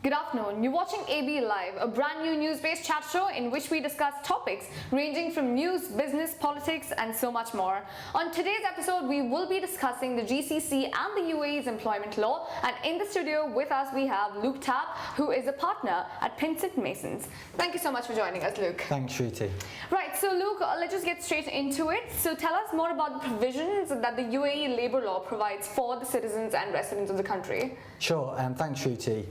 Good afternoon. You're watching AB Live, a brand new news-based chat show in which we discuss topics ranging from news, business, politics, and so much more. On today's episode, we will be discussing the GCC and the UAE's employment law. And in the studio with us, we have Luke Tapp, who is a partner at Pinsent Masons. Thank you so much for joining us, Luke. Thanks, Shruti. Right, so Luke, let's just get straight into it. So tell us more about the provisions that the UAE Labor Law provides for the citizens and residents of the country. Sure, thanks, Shruti.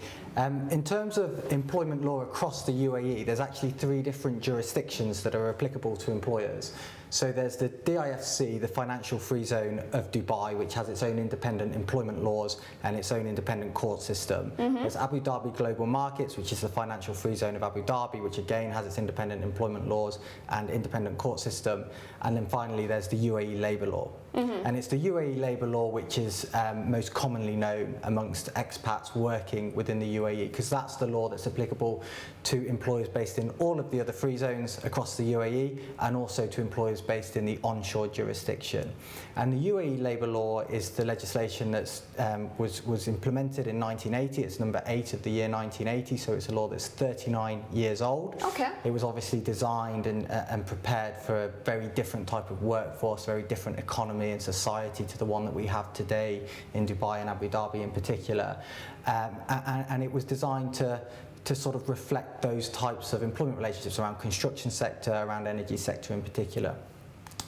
In terms of employment law across the UAE, there's actually 3 different jurisdictions that are applicable to employers. So there's the DIFC, the Financial Free Zone of Dubai, which has its own independent employment laws and its own independent court system. There's Abu Dhabi Global Markets, which is the Financial Free Zone of Abu Dhabi, which again has its independent employment laws and independent court system. And then finally there's the UAE Labor Law. And it's the UAE Labor Law which is most commonly known amongst expats working within the UAE, because that's the law that's applicable to employers based in all of the other free zones across the UAE and also to employers based in the onshore jurisdiction. And the UAE Labor Law is the legislation that was implemented in 1980. It's number 8 of the year 1980, so it's a law that's 39 years old. Okay. It was obviously designed and prepared for a very different type of workforce, very different economy and society to the one that we have today in Dubai and Abu Dhabi in particular. And it was designed to sort of reflect those types of employment relationships around construction sector, around energy sector in particular.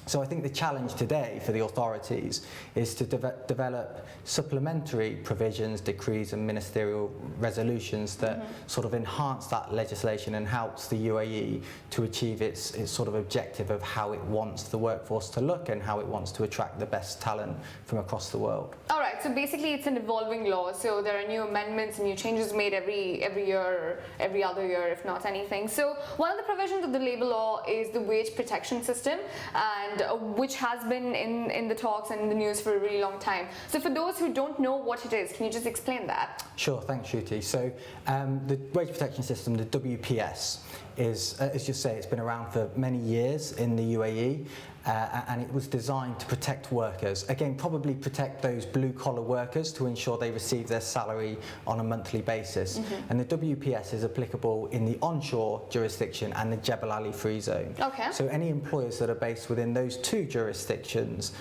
So I think the challenge today for the authorities is to develop supplementary provisions, decrees and ministerial resolutions that sort of enhance that legislation and helps the UAE to achieve its sort of objective of how it wants the workforce to look and how it wants to attract the best talent from across the world. All right, so basically it's an evolving law, so there are new amendments and new changes made every year or every other year, if not anything. So one of the provisions of the labor law is the wage protection system, and which has been in the talks and in the news for a really long time. So for those who don't know what it is, can you just explain that? Sure, thanks, Shruti. So the wage protection system, the WPS, is, as you say, it's been around for many years in the UAE. And it was designed to protect workers. Again, probably protect those blue-collar workers to ensure they receive their salary on a monthly basis. And the WPS is applicable in the onshore jurisdiction and the Jebel Ali Free Zone. Okay. So any employers that are based within those 2 jurisdictions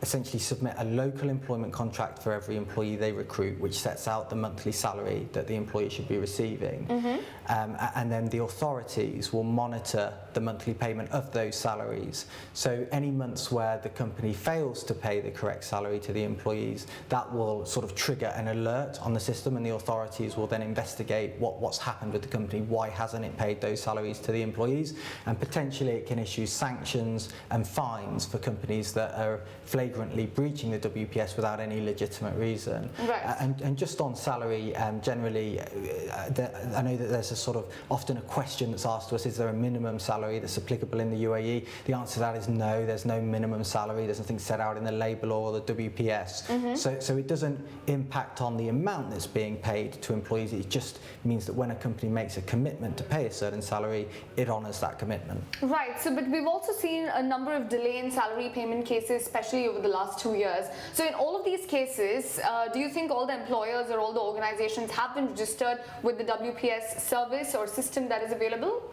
essentially submit a local employment contract for every employee they recruit, which sets out the monthly salary that the employee should be receiving. And then the authorities will monitor the monthly payment of those salaries. So any months where the company fails to pay the correct salary to the employees, that will sort of trigger an alert on the system, and the authorities will then investigate what's happened with the company, why hasn't it paid those salaries to the employees, and potentially it can issue sanctions and fines for companies that are flagrantly breaching the WPS without any legitimate reason. Right. And just on salary, generally, I know that there's a sort of often a question that's asked to us, is there a minimum salary that's applicable in the UAE? The answer to that is no, there's no minimum salary, there's nothing set out in the labour law or the WPS. So it doesn't impact on the amount that's being paid to employees, it just means that when a company makes a commitment to pay a certain salary, it honours that commitment. Right, so but we've also seen a number of delay in salary payment cases, especially over the last 2 years. So in all of these cases, do you think all the employers or all the organizations have been registered with the WPS service or system that is available?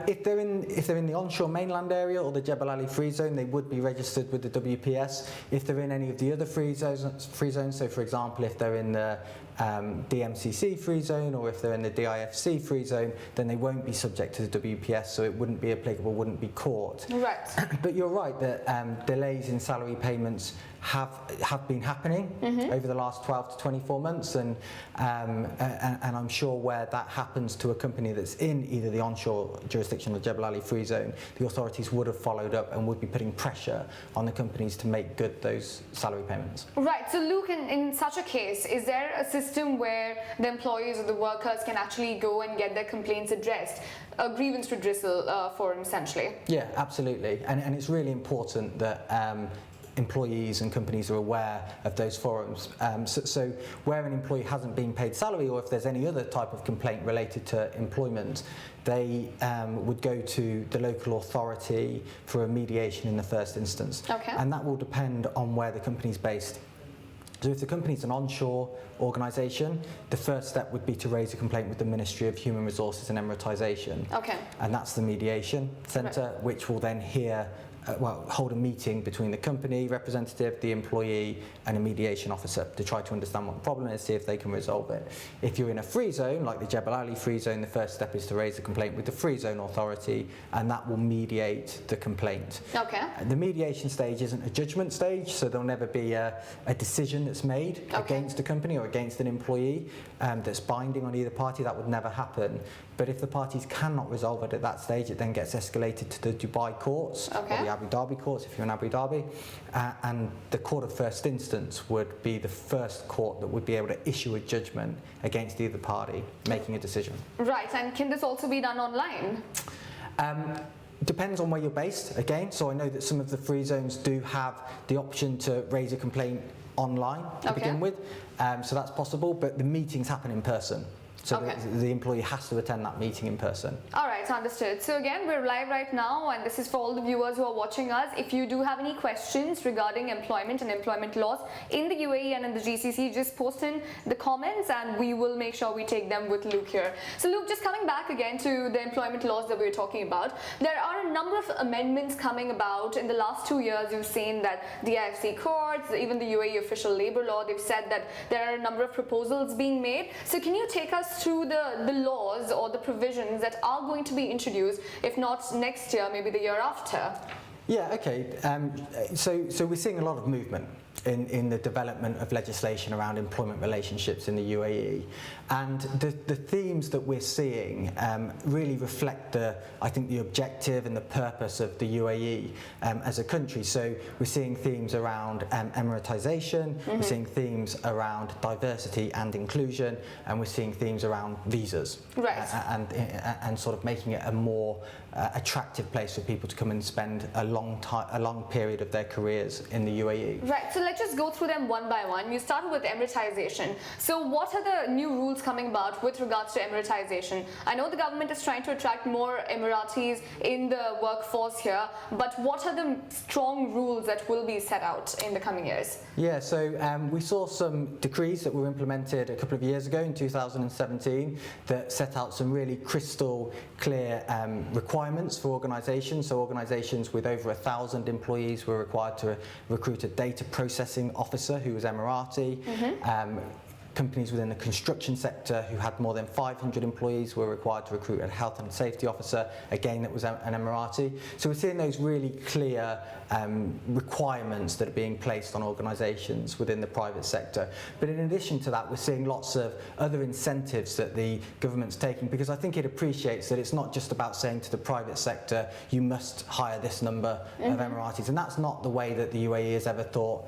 If they're in the onshore mainland area or the Jebel Ali Free Zone, they would be registered with the WPS. If they're in any of the other free zones, so for example, if they're in the DMCC Free Zone or if they're in the DIFC Free Zone, then they won't be subject to the WPS, so it wouldn't be applicable, wouldn't be caught. Right. But you're right that delays in salary payments have been happening over the last 12 to 24 months, and I'm sure where that happens to a company that's in either the onshore jurisdiction or Jebel Ali Free Zone, the authorities would have followed up and would be putting pressure on the companies to make good those salary payments. Right, so Luke, in such a case, is there a system where the employees or the workers can actually go and get their complaints addressed, a grievance redressal forum essentially? Yeah, absolutely, and it's really important that employees and companies are aware of those forums. So where an employee hasn't been paid salary, or if there's any other type of complaint related to employment, they would go to the local authority for a mediation in the first instance. Okay. And that will depend on where the company's based. So if the company's an onshore organisation, the first step would be to raise a complaint with the Ministry of Human Resources and Emiratisation. Okay. And that's the mediation centre, Right. which will then hold a meeting between the company representative, the employee, and a mediation officer to try to understand what the problem is, see if they can resolve it. If you're in a free zone, like the Jebel Ali free zone, the first step is to raise a complaint with the free zone authority, and that will mediate the complaint. Okay. The mediation stage isn't a judgment stage, so there'll never be a decision that's made against a company or against an employee that's binding on either party. That would never happen. But if the parties cannot resolve it at that stage, it then gets escalated to the Dubai courts or the Abu Dhabi courts if you're in Abu Dhabi, and the court of first instance would be the first court that would be able to issue a judgment against either party, making a decision. Right, and can this also be done online? Depends on where you're based, again. So I know that some of the free zones do have the option to raise a complaint online to begin with, so that's possible, but the meetings happen in person. So the employee has to attend that meeting in person. All right, understood. So again, we're live right now, and this is for all the viewers who are watching us. If you do have any questions regarding employment and employment laws in the UAE and in the GCC, just post in the comments and we will make sure we take them with Luke here. So Luke, just coming back again to the employment laws that we were talking about, there are a number of amendments coming about. In the last 2 years, you've seen that the IFC courts, even the UAE official labor law, they've said that there are a number of proposals being made. So can you take us through the laws or the provisions that are going to be introduced, if not next year, maybe the year after? Yeah, okay. So we're seeing a lot of movement in the development of legislation around employment relationships in the UAE, and the themes that we're seeing really reflect I think the objective and the purpose of the UAE as a country. So we're seeing themes around Emiratisation, we're seeing themes around diversity and inclusion, and we're seeing themes around visas, and sort of making it a more attractive place for people to come and spend a long period of their careers in the UAE. Right, so let's just go through them one by one. You started with Emiratisation. So what are the new rules coming about with regards to Emiratisation? I know the government is trying to attract more Emiratis in the workforce here, but what are the strong rules that will be set out in the coming years? Yeah, so we saw some decrees that were implemented a couple of years ago in 2017 that set out some really crystal clear requirements for organisations. So organisations with over 1,000 employees were required to recruit a data processing officer who was Emirati. Companies within the construction sector who had more than 500 employees were required to recruit a health and safety officer, again that was an Emirati. So we're seeing those really clear requirements that are being placed on organisations within the private sector. But in addition to that, we're seeing lots of other incentives that the government's taking, because I think it appreciates that it's not just about saying to the private sector, you must hire this number of Emiratis, and that's not the way that the UAE has ever thought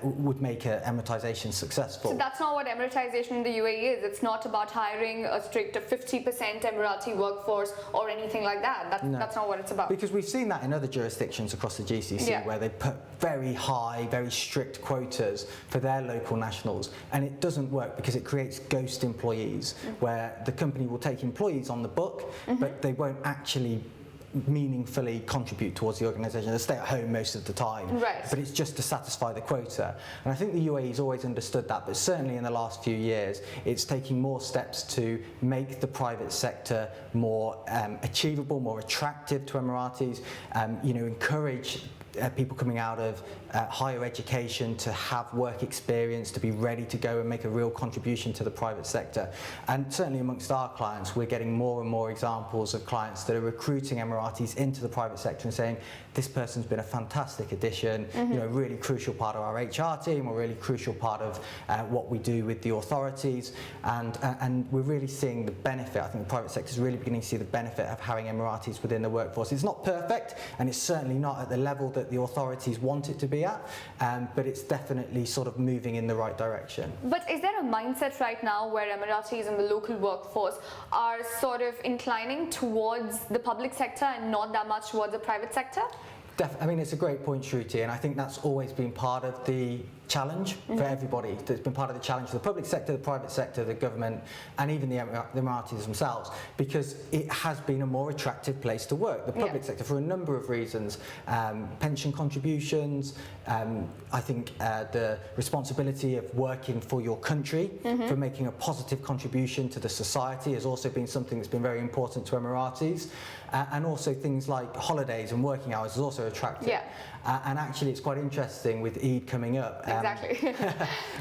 would make Emiratisation successful. So that's not what Emiratisation in the UAE is. It's not about hiring a strict 50% Emirati workforce or anything like that. That's not what it's about. Because we've seen that in other jurisdictions across the GCC where they put very high, very strict quotas for their local nationals, and it doesn't work because it creates ghost employees where the company will take employees on the book, but they won't actually meaningfully contribute towards the organisation. They stay at home most of the time, but it's just to satisfy the quota. And I think the UAE's always understood that, but certainly in the last few years, it's taking more steps to make the private sector more achievable, more attractive to Emiratis, encourage people coming out of higher education to have work experience, to be ready to go and make a real contribution to the private sector. And certainly amongst our clients, we're getting more and more examples of clients that are recruiting Emiratis into the private sector and saying, this person's been a fantastic addition, a really crucial part of our HR team, or a really crucial part of what we do with the authorities. And we're really seeing the benefit. I think the private sector is really beginning to see the benefit of having Emiratis within the workforce. It's not perfect, and it's certainly not at the level that the authorities want it to be at, but it's definitely sort of moving in the right direction. But is there a mindset right now where Emiratis and the local workforce are sort of inclining towards the public sector and not that much towards the private sector? I mean, it's a great point, Shruti, and I think that's always been part of the challenge for everybody. It's been part of the challenge for the public sector, the private sector, the government, and even the Emiratis themselves, because it has been a more attractive place to work. The public sector, for a number of reasons, pension contributions, I think the responsibility of working for your country, for making a positive contribution to the society, has also been something that's been very important to Emiratis. And also things like holidays and working hours is also attractive. And actually it's quite interesting with Eid coming up. Exactly.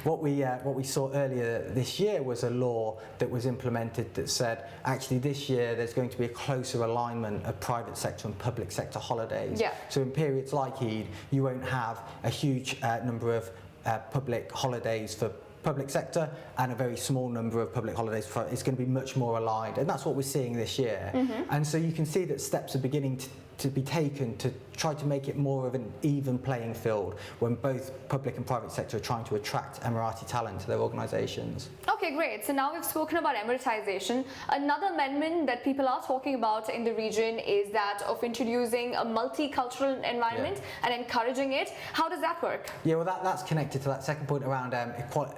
What we saw earlier this year was a law that was implemented that said actually this year there's going to be a closer alignment of private sector and public sector holidays. So in periods like Eid, you won't have a huge number of public holidays for public sector and a very small number of public holidays. It's going to be much more aligned, and that's what we're seeing this year. And so you can see that steps are beginning to be taken to try to make it more of an even playing field when both public and private sector are trying to attract Emirati talent to their organisations. Okay, great. So now we've spoken about Emiratization. Another amendment that people are talking about in the region is that of introducing a multicultural environment and encouraging it. How does that work? Yeah, well, that's connected to that second point around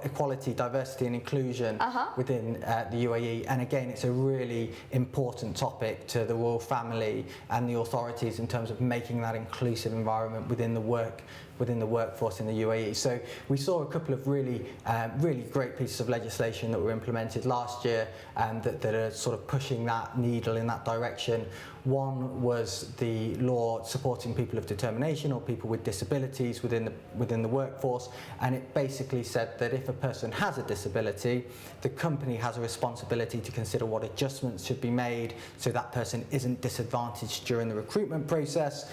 equality, diversity and inclusion within the UAE. And again, it's a really important topic to the royal family and the authorities in terms of making that inclusive environment within the workforce in the UAE. So we saw a couple of really great pieces of legislation that were implemented last year that are sort of pushing that needle in that direction. One was the law supporting people of determination or people with disabilities within the workforce, and it basically said that if a person has a disability, the company has a responsibility to consider what adjustments should be made so that person isn't disadvantaged during the recruitment process.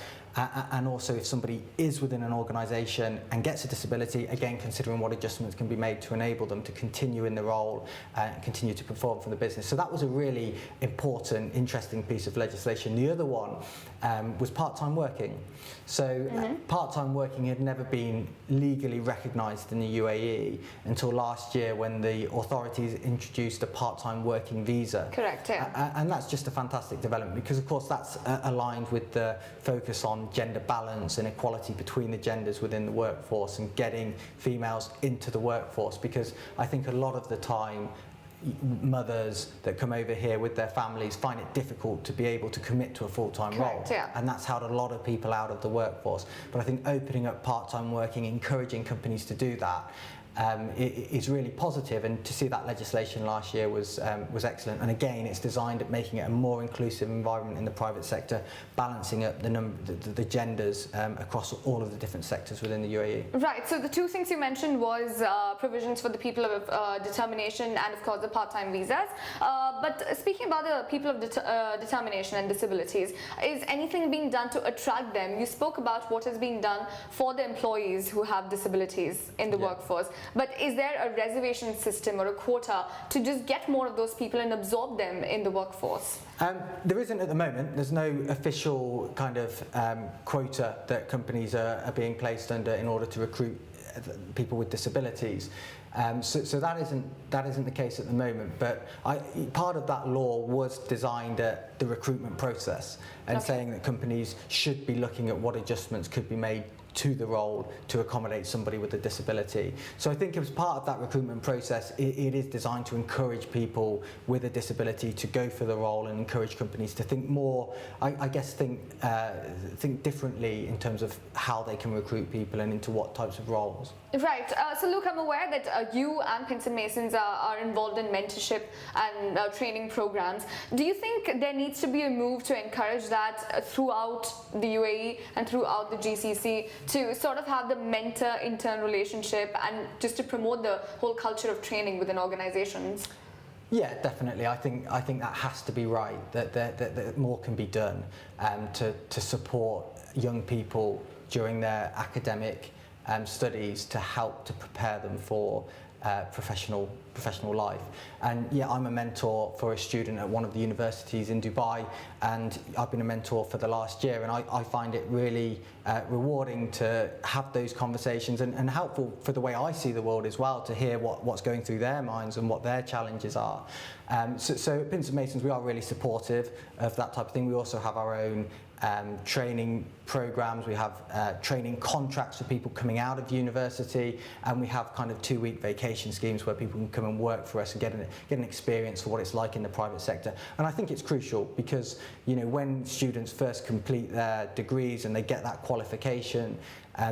And also if somebody is within an organisation and gets a disability, again considering what adjustments can be made to enable them to continue in the role and continue to perform for the business. So that was a really important, interesting piece of legislation. The other one was part-time working. So part-time working had never been legally recognised in the UAE until last year when the authorities introduced a part-time working visa. Correct, yeah. And that's just a fantastic development because of course that's aligned with the focus on gender balance and equality between the genders within the workforce and getting females into the workforce, because I think a lot of the time mothers that come over here with their families find it difficult to be able to commit to a full-time role, and that's held a lot of people out of the workforce. But I think opening up part-time working, encouraging companies to do that is really positive, and to see that legislation last year was excellent. And again, it's designed at making it a more inclusive environment in the private sector, balancing up the genders across all of the different sectors within the UAE. Right, so the two things you mentioned was provisions for the people of determination and of course the part-time visas. But speaking about the people of determination and disabilities, is anything being done to attract them? You spoke about what is being done for the employees who have disabilities in the workforce. But is there a reservation system or a quota to just get more of those people and absorb them in the workforce? There isn't at the moment. There's no official kind of quota that companies are being placed under in order to recruit people with disabilities. So that isn't the case at the moment. But part of that law was designed at the recruitment process and saying that companies should be looking at what adjustments could be made to the role to accommodate somebody with a disability. So I think as part of that recruitment process, it is designed to encourage people with a disability to go for the role and encourage companies to think more, think differently in terms of how they can recruit people and into what types of roles. Right. So Luke, I'm aware that you and Pinsent Masons are involved in mentorship and training programs. Do you think there needs to be a move to encourage that throughout the UAE and throughout the GCC, to sort of have the mentor-intern relationship and just to promote the whole culture of training within organizations? Yeah, definitely. I think that has to be right, that more can be done to support young people during their academic studies to help to prepare them for professional life. And yeah, I'm a mentor for a student at one of the universities in Dubai, and I've been a mentor for the last year, and I find it really rewarding to have those conversations and helpful for the way I see the world as well, to hear what's going through their minds and what their challenges are. So at Pinsent Masons we are really supportive of that type of thing. We also have our own training programs, we have training contracts for people coming out of university, and we have kind of 2-week vacation schemes where people can come and work for us and get an experience for what it's like in the private sector. And I think it's crucial because, you know, when students first complete their degrees and they get that qualification,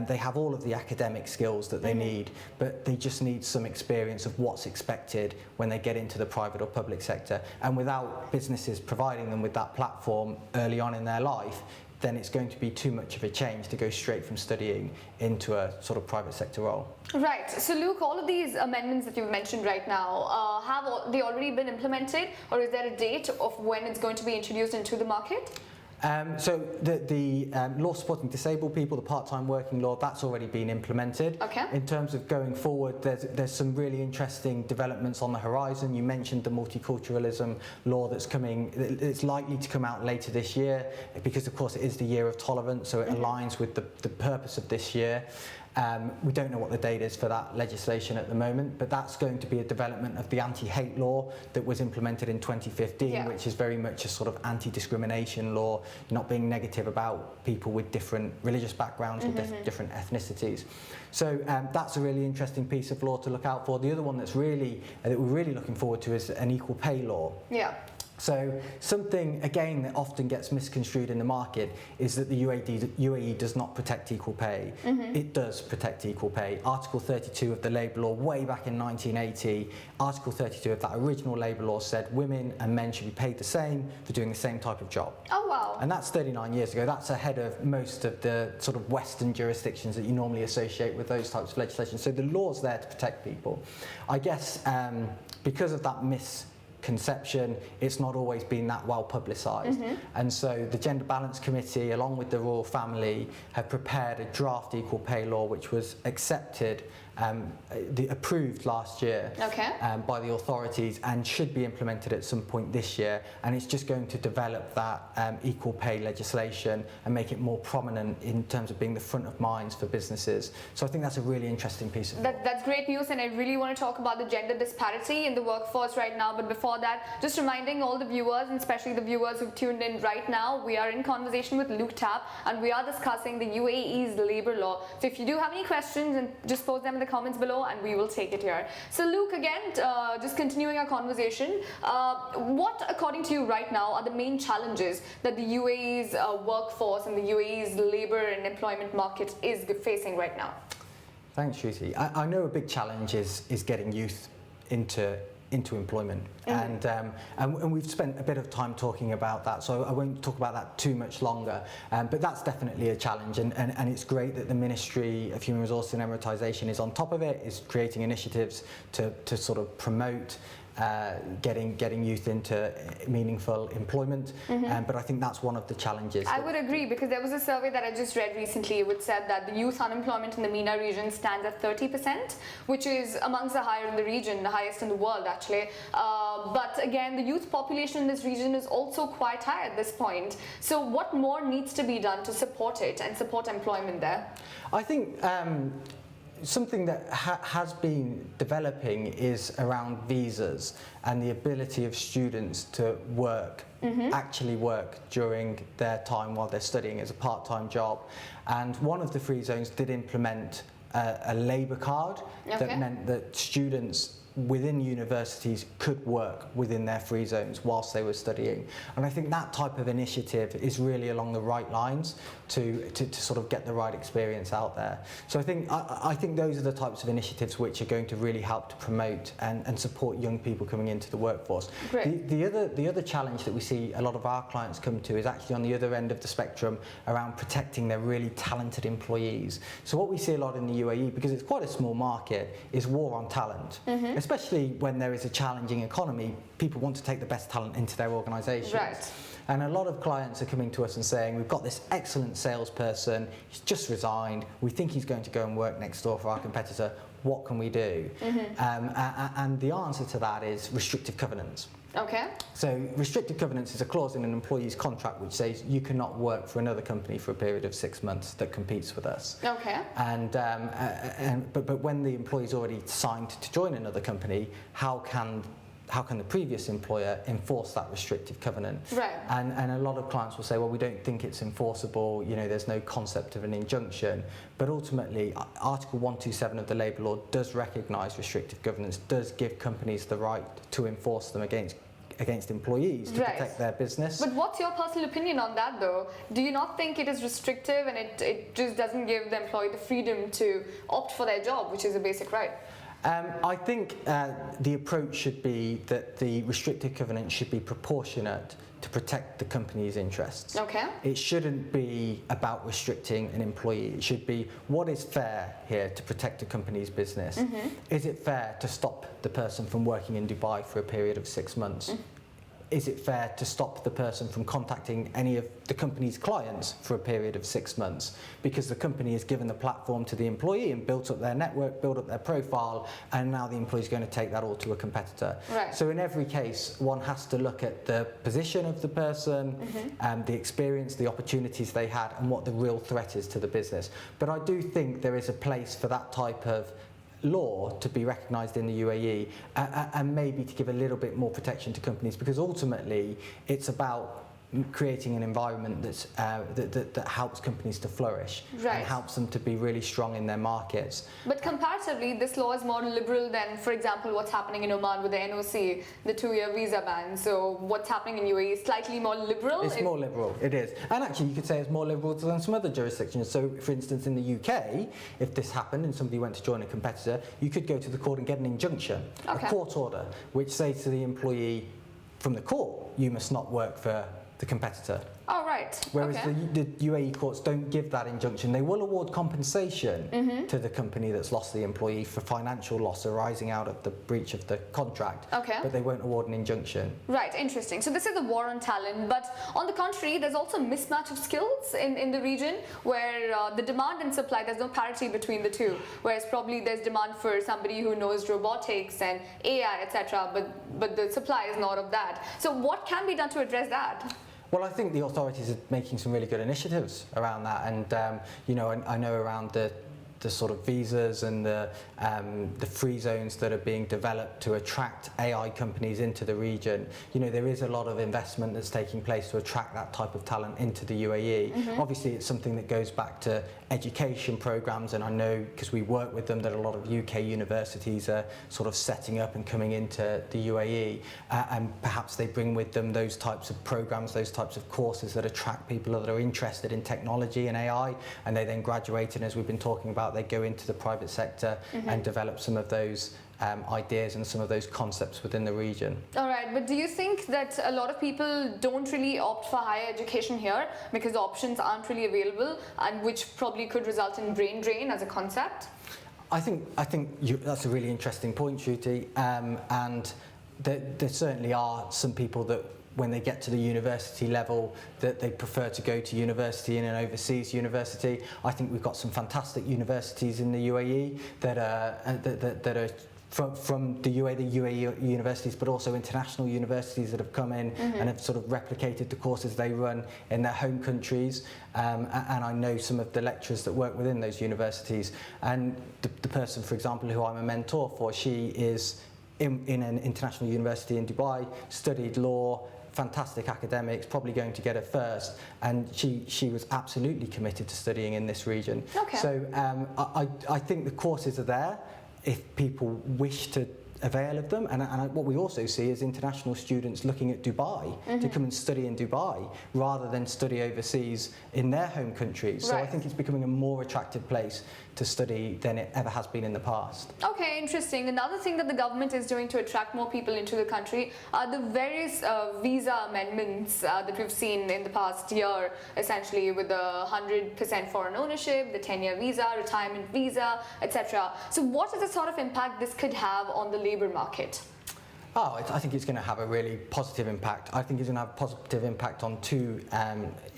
they have all of the academic skills that they need, but they just need some experience of what's expected when they get into the private or public sector. And without businesses providing them with that platform early on in their life, then it's going to be too much of a change to go straight from studying into a sort of private sector role. Right. So Luke, all of these amendments that you've mentioned right now, have they already been implemented, or is there a date of when it's going to be introduced into the market? So the law supporting disabled people, the part-time working law, that's already been implemented. Okay. In terms of going forward, there's some really interesting developments on the horizon. You mentioned the multiculturalism law that's coming. It's likely to come out later this year because, of course, it is the year of tolerance, so it aligns with the purpose of this year. We don't know what the date is for that legislation at the moment, but that's going to be a development of the anti-hate law that was implemented in 2015, which is very much a sort of anti-discrimination law, not being negative about people with different religious backgrounds or different ethnicities. So that's a really interesting piece of law to look out for. The other one that we're really looking forward to is an equal pay law. Yeah. So something, again, that often gets misconstrued in the market is that the UAE does not protect equal pay. It does protect equal pay. Article 32 of the Labour Law, way back in 1980, Article 32 of that original Labour Law said women and men should be paid the same for doing the same type of job. Oh, wow. And that's 39 years ago. That's ahead of most of the sort of Western jurisdictions that you normally associate with those types of legislation. So the law's there to protect people. I guess because of that misconception, it's not always been that well publicised. And so the Gender Balance Committee, along with the Royal Family, have prepared a draft equal pay law which was accepted, approved last year by the authorities and should be implemented at some point this year. And it's just going to develop that equal pay legislation and make it more prominent in terms of being the front of minds for businesses. So I think that's a really interesting piece of law. That's great news, and I really want to talk about the gender disparity in the workforce right now. But before that, just reminding all the viewers, and especially the viewers who've tuned in right now, we are in conversation with Luke Tapp, and we are discussing the UAE's labor law. So if you do have any questions, and just post them in the comments below and we will take it here. So Luke, again, just continuing our conversation, what, according to you right now, are the main challenges that the UAE's workforce and the UAE's labor and employment market is facing right now? Thanks, Shruti. I know a big challenge is getting youth into employment, and we've spent a bit of time talking about that, so I won't talk about that too much longer, but that's definitely a challenge, and it's great that the Ministry of Human Resources and Emiratisation is on top of it, is creating initiatives to sort of promote getting youth into meaningful employment, but I think that's one of the challenges. I would agree, because there was a survey that I just read recently which said that the youth unemployment in the MENA region stands at 30%, which is amongst the higher in the region, the highest in the world actually. But again, the youth population in this region is also quite high at this point. So what more needs to be done to support it and support employment there? I think something that has been developing is around visas and the ability of students to work, actually work during their time while they're studying as a part-time job. And one of the free zones did implement a labour card that meant that students within universities could work within their free zones whilst they were studying. And I think that type of initiative is really along the right lines to sort of get the right experience out there. So I think those are the types of initiatives which are going to really help to promote and support young people coming into the workforce. The other challenge that we see a lot of our clients come to is actually on the other end of the spectrum around protecting their really talented employees. So what we see a lot in the UAE, because it's quite a small market, is war on talent. Especially when there is a challenging economy, people want to take the best talent into their organisations. Right. And a lot of clients are coming to us and saying, we've got this excellent salesperson, he's just resigned, we think he's going to go and work next door for our competitor, what can we do? And the answer to that is restrictive covenants. Okay. So restrictive covenants is a clause in an employee's contract which says you cannot work for another company for a period of 6 months that competes with us. Okay. But when the employee's already signed to join another company, how can how can the previous employer enforce that restrictive covenant? Right. And a lot of clients will say, well, we don't think it's enforceable, there's no concept of an injunction. But ultimately, Article 127 of the Labour Law does recognise restrictive governance, does give companies the right to enforce them against employees to protect their business. But what's your personal opinion on that, though? Do you not think it is restrictive and it just doesn't give the employee the freedom to opt for their job, which is a basic right? I think the approach should be that the restrictive covenant should be proportionate to protect the company's interests. Okay. It shouldn't be about restricting an employee. It should be what is fair here to protect a company's business. Mm-hmm. Is it fair to stop the person from working in Dubai for a period of 6 months? Mm-hmm. Is it fair to stop the person from contacting any of the company's clients for a period of 6 months? Because the company has given the platform to the employee and built up their network, built up their profile, and now the employee is going to take that all to a competitor. Right. So in every case, one has to look at the position of the person, mm-hmm. The experience, the opportunities they had, and what the real threat is to the business. But I do think there is a place for that type of law to be recognised in the UAE and maybe to give a little bit more protection to companies, because ultimately it's about creating an environment that's, that helps companies to flourish and helps them to be really strong in their markets. But comparatively, this law is more liberal than, for example, what's happening in Oman with the NOC, the 2-year visa ban. So what's happening in UAE is slightly more liberal? It's more liberal, it is. And actually you could say it's more liberal than some other jurisdictions. So for instance, in the UK, if this happened and somebody went to join a competitor, you could go to the court and get an injunction, a court order, which says to the employee from the court, you must not work for the competitor. Oh, right. Whereas the UAE courts don't give that injunction. They will award compensation to the company that's lost the employee for financial loss arising out of the breach of the contract, but they won't award an injunction. Right, interesting. So this is the war on talent, but on the contrary, there's also a mismatch of skills in the region where the demand and supply, there's no parity between the two, whereas probably there's demand for somebody who knows robotics and AI, etc., but the supply is not of that. So what can be done to address that? Well, I think the authorities are making some really good initiatives around that, and I know around the sort of visas and the free zones that are being developed to attract AI companies into the region. There is a lot of investment that's taking place to attract that type of talent into the UAE. Mm-hmm. Obviously, it's something that goes back to education programs, and I know because we work with them that a lot of UK universities are sort of setting up and coming into the UAE, and perhaps they bring with them those types of programs, those types of courses that attract people that are interested in technology and AI, and they then graduate, and as we've been talking about, they go into the private sector and develop some of those ideas and some of those concepts within the region. All right, but do you think that a lot of people don't really opt for higher education here because the options aren't really available, and which probably could result in brain drain as a concept? I think that's a really interesting point, Shruti, and there certainly are some people that when they get to the university level that they prefer to go to university in an overseas university. I think we've got some fantastic universities in the UAE that are from the UAE universities, but also international universities that have come in and have sort of replicated the courses they run in their home countries. And I know some of the lecturers that work within those universities. And the person, for example, who I'm a mentor for, she is in an international university in Dubai, studied law, fantastic academics, probably going to get her first, and she was absolutely committed to studying in this region. Okay. So I think the courses are there if people wish to avail of them, and what we also see is international students looking at Dubai to come and study in Dubai rather than study overseas in their home countries. So I think it's becoming a more attractive place to study than it ever has been in the past. Okay, interesting. Another thing that the government is doing to attract more people into the country are the various visa amendments that we've seen in the past year, essentially with the 100% foreign ownership, the 10-year visa, retirement visa, etc. So what is the sort of impact this could have on the labour market? I think it's going to have a really positive impact. I think it's going to have a positive impact on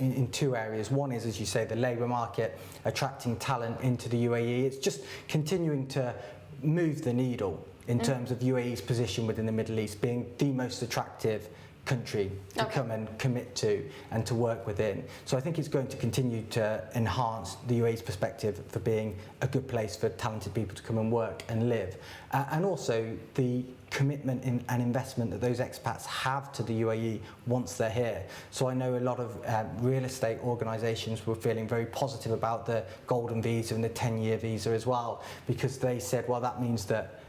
in two areas. One is, as you say, the labour market, attracting talent into the UAE. It's just continuing to move the needle in terms of UAE's position within the Middle East, being the most attractive country to come and commit to and to work within. So I think it's going to continue to enhance the UAE's perspective for being a good place for talented people to come and work and live. And also the commitment and investment that those expats have to the UAE once they're here. So I know a lot of real estate organisations were feeling very positive about the golden visa and the 10-year visa as well, because they said, well, that means that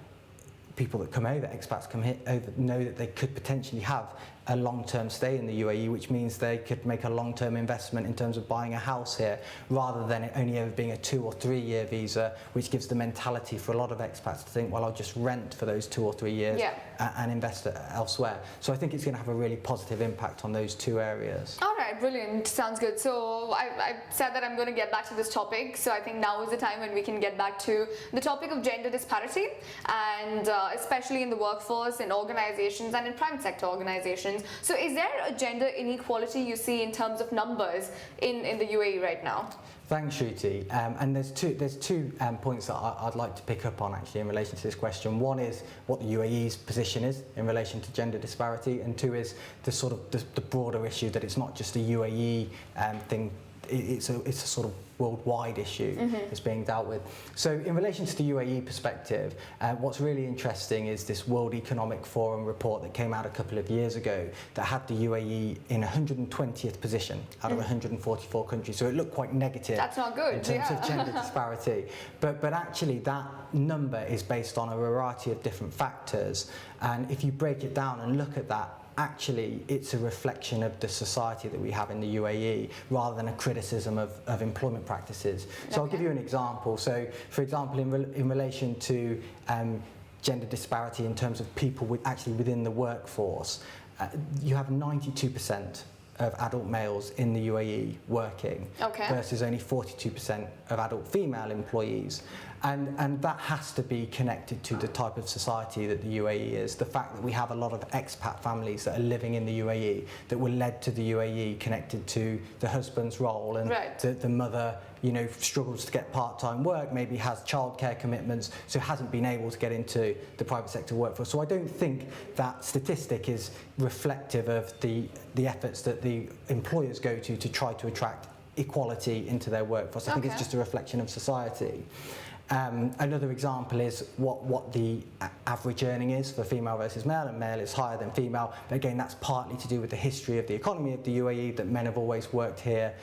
people that come over, expats come here, know that they could potentially have a long-term stay in the UAE, which means they could make a long-term investment in terms of buying a house here, rather than it only ever being a 2 or 3 year visa, which gives the mentality for a lot of expats to think, well, I'll just rent for those 2 or 3 years and invest elsewhere. So I think it's going to have a really positive impact on those two areas. All right, brilliant. Sounds good. So I said that I'm going to get back to this topic. So I think now is the time when we can get back to the topic of gender disparity, and especially in the workforce, in organizations and in private sector organizations. So is there a gender inequality you see in terms of numbers in the UAE right now? Thanks, Shruti. And there's two points that I'd like to pick up on actually in relation to this question. One is what the UAE's position is in relation to gender disparity, and two is the sort of the broader issue that it's not just a UAE thing. It's a sort of worldwide issue that's being dealt with. So in relation to the UAE perspective, what's really interesting is this World Economic Forum report that came out a couple of years ago that had the UAE in 120th position out of 144 countries. So it looked quite negative. That's not good. In terms of gender disparity. But actually that number is based on a variety of different factors. And if you break it down and look at that, actually it's a reflection of the society that we have in the UAE rather than a criticism of employment practices. So I'll give you an example. So for example, in relation to gender disparity in terms of people within the workforce, you have 92% of adult males in the UAE working versus only 42% of adult female employees. And that has to be connected to the type of society that the UAE is. The fact that we have a lot of expat families that are living in the UAE, that were led to the UAE connected to the husband's role, and the mother, struggles to get part-time work, maybe has childcare commitments, so hasn't been able to get into the private sector workforce. So I don't think that statistic is reflective of the efforts that the employers go to try to attract equality into their workforce. I think it's just a reflection of society. Another example is what the average earning is for female versus male, and male is higher than female. But again, that's partly to do with the history of the economy of the UAE, that men have always worked here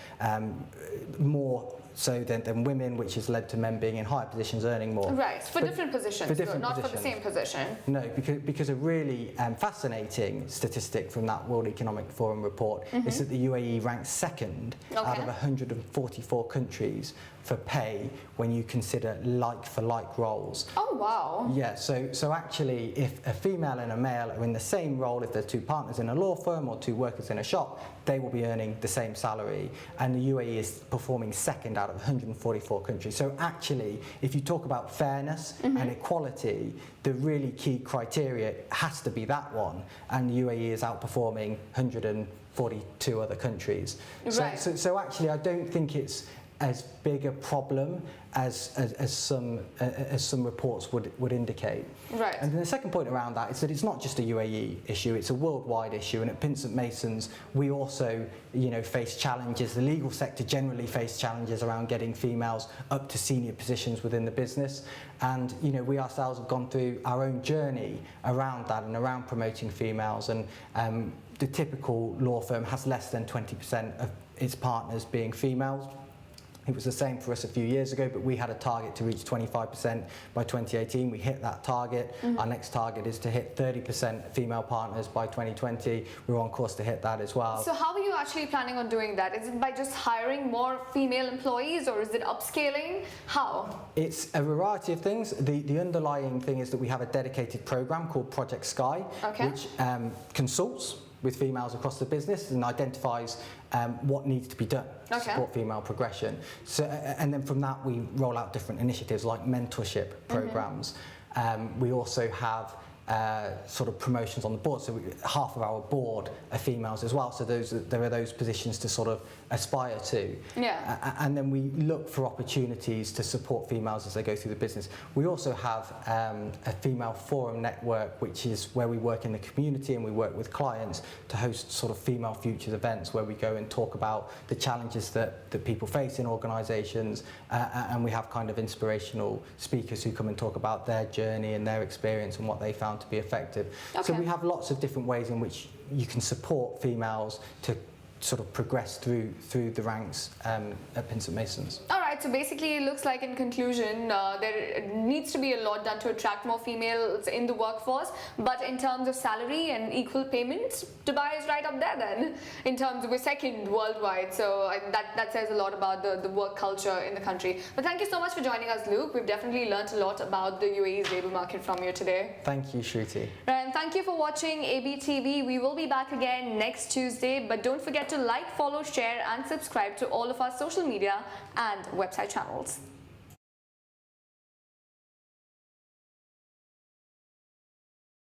more so than women, which has led to men being in higher positions earning more. Right, for different positions, not for the same position. No, because a really fascinating statistic from that World Economic Forum report is that the UAE ranks second out of 144 countries for pay when you consider like-for-like roles. Oh, wow. Yeah, so actually, if a female and a male are in the same role, if there's two partners in a law firm or two workers in a shop, they will be earning the same salary. And the UAE is performing second out of 144 countries. So actually, if you talk about fairness and equality, the really key criteria has to be that one. And the UAE is outperforming 142 other countries. Right. So actually, I don't think it's as big a problem as some reports would indicate. Right. And then the second point around that is that it's not just a UAE issue; it's a worldwide issue. And at Pinsent Masons, we also, face challenges. The legal sector generally face challenges around getting females up to senior positions within the business. And we ourselves have gone through our own journey around that and around promoting females. And the typical law firm has less than 20% of its partners being females. It was the same for us a few years ago, but we had a target to reach 25% by 2018. We hit that target. Our next target is to hit 30% female partners by 2020. We're on course to hit that as well. So how are you actually planning on doing that? Is it by just hiring more female employees, or is it upscaling? How? It's a variety of things. The underlying thing is that we have a dedicated program called Project Sky, which consults with females across the business and identifies what needs to be done to support female progression. So, and then from that we roll out different initiatives like mentorship programs. We also have sort of promotions on the board. So half of our board are females as well. So there are those positions to sort of aspire to. Yeah. And then we look for opportunities to support females as they go through the business. We also have a female forum network, which is where we work in the community and we work with clients to host sort of female futures events where we go and talk about the challenges that people face in organisations, and we have kind of inspirational speakers who come and talk about their journey and their experience and what they found to be effective. Okay. So we have lots of different ways in which you can support females to sort of progress through the ranks at Pinsent Masons. All right, so basically it looks like in conclusion there needs to be a lot done to attract more females in the workforce, but in terms of salary and equal payment, Dubai is right up there then. In terms of we're second worldwide, so that says a lot about the work culture in the country. But thank you so much for joining us, Luke. We've definitely learnt a lot about the UAE's labour market from you today. Thank you, Shruti. And thank you for watching ABTV. We will be back again next Tuesday, but don't forget to like, follow, share and subscribe to all of our social media and website channels.